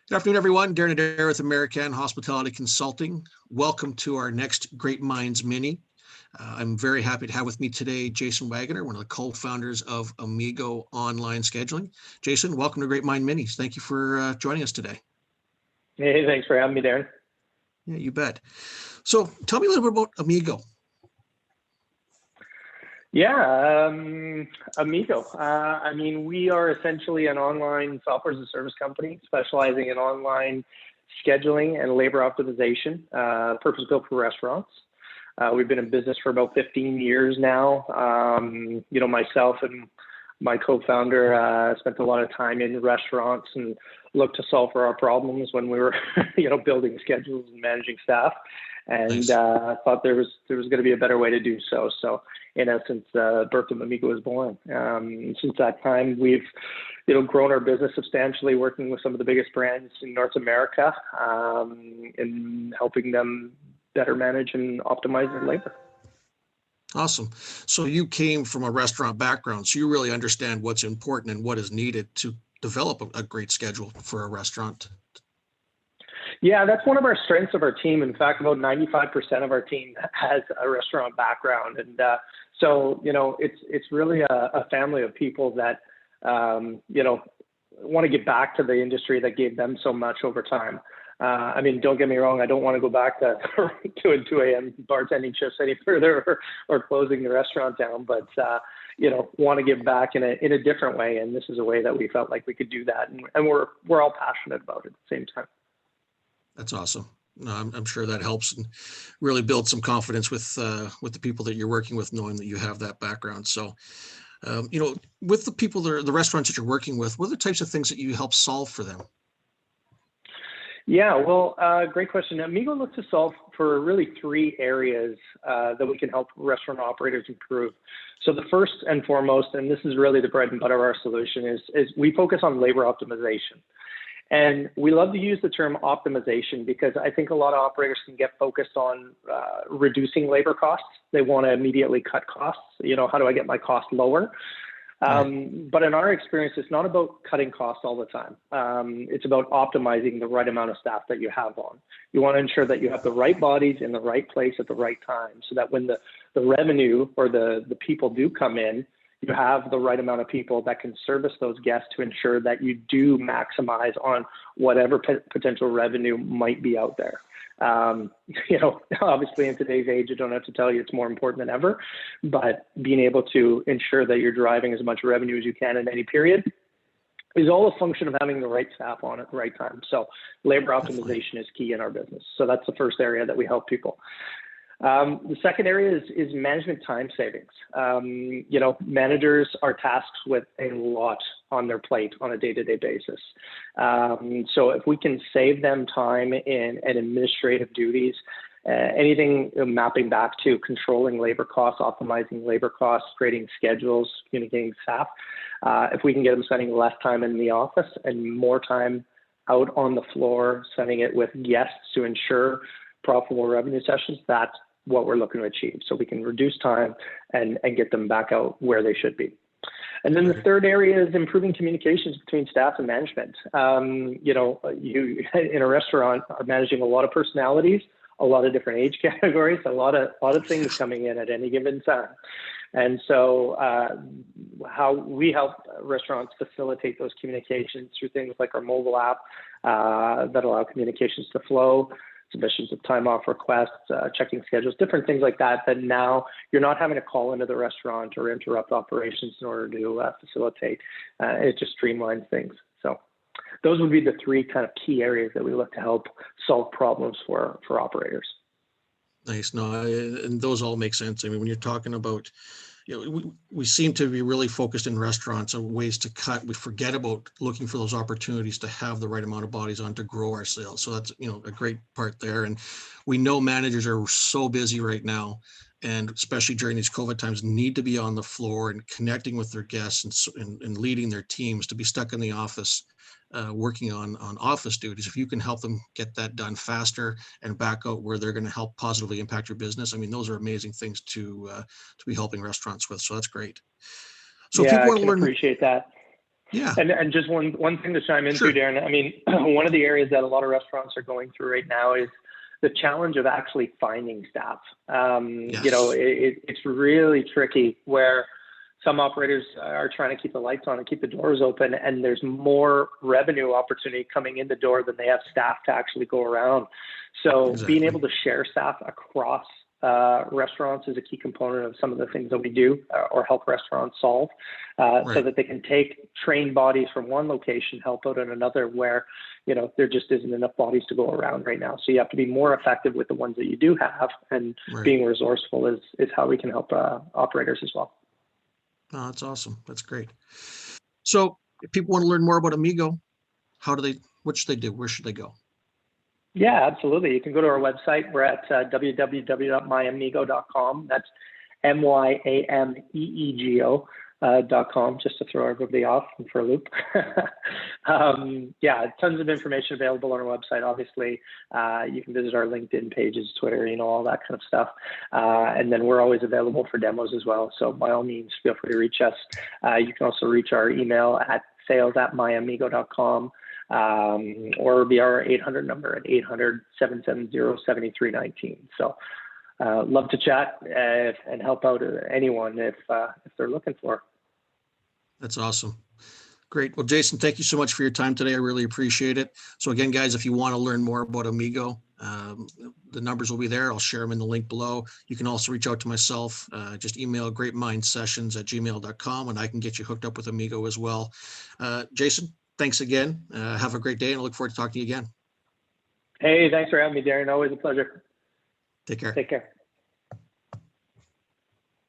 Good afternoon, everyone. Darren Adair with American Hospitality Consulting. Welcome to our next Great Minds Mini. I'm very happy to have with me today Jason Wagenaar, one of the co-founders of Ameego Online Scheduling. Jason, welcome to Great Mind Minis. Thank you for joining us today. Hey, thanks for having me, Darren. Yeah, you bet. So tell me a little bit about Ameego. Yeah, Ameego. We are essentially an online software as a service company specializing in online scheduling and labor optimization, purpose-built for restaurants. We've been in business for about 15 years now. Myself and my co-founder spent a lot of time in restaurants and looked to solve for our problems when we were, building schedules and managing staff. And thought there was going to be a better way to do so. So, in essence, birth of Ameego was born. Since that time, we've, grown our business substantially, working with some of the biggest brands in North America, and helping them better manage and optimize their labor. Awesome. So you came from a restaurant background, so you really understand what's important and what is needed to develop a great schedule for a restaurant. Yeah, that's one of our strengths of our team. In fact, about 95% of our team has a restaurant background. And so, it's really a family of people that, want to get back to the industry that gave them so much over time. Don't get me wrong, I don't want to go back to 2 a.m. bartending shifts any further or closing the restaurant down, but, want to give back in a different way. And this is a way that we felt like we could do that. And we're all passionate about it at the same time. That's awesome. I'm sure that helps and really build some confidence with the people that you're working with, knowing that you have that background. So, with the people, the restaurants that you're working with, what are the types of things that you help solve for them? Yeah, well, great question. Ameego looks to solve for really 3 areas that we can help restaurant operators improve. So the first and foremost, and this is really the bread and butter of our solution, is we focus on labor optimization. And we love to use the term optimization because I think a lot of operators can get focused on reducing labor costs. They want to immediately cut costs. How do I get my costs lower? But in our experience, it's not about cutting costs all the time. It's about optimizing the right amount of staff that you have on. You want to ensure that you have the right bodies in the right place at the right time so that when the revenue or the people do come in, you have the right amount of people that can service those guests to ensure that you do maximize on whatever potential revenue might be out there. Obviously in today's age, I don't have to tell you it's more important than ever, but being able to ensure that you're driving as much revenue as you can in any period is all a function of having the right staff on at the right time. So labor optimization is key in our business. So that's the first area that we help people. The second area is management time savings. Managers are tasked with a lot on their plate on a day-to-day basis. So if we can save them time in administrative duties, anything mapping back to controlling labor costs, optimizing labor costs, creating schedules, communicating staff, if we can get them spending less time in the office and more time out on the floor, spending it with guests to ensure profitable revenue sessions, that's what we're looking to achieve. So we can reduce time and get them back out where they should be. And then the third area is improving communications between staff and management. You in a restaurant are managing a lot of personalities, a lot of different age categories, a lot of things coming in at any given time. And so how we help restaurants facilitate those communications through things like our mobile app that allow communications to flow, submissions of time off requests, checking schedules, different things like that, that now you're not having to call into the restaurant or interrupt operations in order to facilitate. It just streamlines things. So those would be the 3 kind of key areas that we look to help solve problems for operators. Nice. No, and those all make sense. I mean, when you're talking about, we seem to be really focused in restaurants on ways to cut. We forget about looking for those opportunities to have the right amount of bodies on to grow our sales. So that's, a great part there. And we know managers are so busy right now, and especially during these COVID times, need to be on the floor and connecting with their guests and leading their teams. To be stuck in the office working on office duties, if you can help them get that done faster and back out where they're going to help positively impact your business, I mean, those are amazing things to be helping restaurants with. So that's great. So yeah, people I want can to learn. Appreciate that. Yeah, And just one thing to chime into, sure. Darren. I mean, one of the areas that a lot of restaurants are going through right now is the challenge of actually finding staff. Yes, It's really tricky where some operators are trying to keep the lights on and keep the doors open, and there's more revenue opportunity coming in the door than they have staff to actually go around. So being exactly. able to share staff across restaurants is a key component of some of the things that we do or help restaurants solve, so Right. that they can take trained bodies from one location, help out in another where, there just isn't enough bodies to go around right now. So you have to be more effective with the ones that you do have, and Right. being resourceful is how we can help operators as well. Oh, that's awesome. That's great. So if people want to learn more about Ameego, what should they do? Where should they go? Yeah, absolutely. You can go to our website. We're at www.myameego.com. That's MYAMEEGO.com, just to throw everybody off and for a loop. Yeah, tons of information available on our website. Obviously, you can visit our LinkedIn pages, Twitter, all that kind of stuff. And then we're always available for demos as well. So by all means, feel free to reach us. You can also reach our email at sales@myameego.com. Or be our 800 number at 800-770-7319. So love to chat and help out anyone if they're looking for. That's awesome. Great. Well, Jason, thank you so much for your time today. I really appreciate it. So again, guys, if you want to learn more about Ameego, the numbers will be there. I'll share them in the link below. You can also reach out to myself. Just email greatmindsessions@gmail.com and I can get you hooked up with Ameego as well. Jason, thanks again. Have a great day and I look forward to talking to you again. Hey, thanks for having me, Darren. Always a pleasure. Take care. Take care.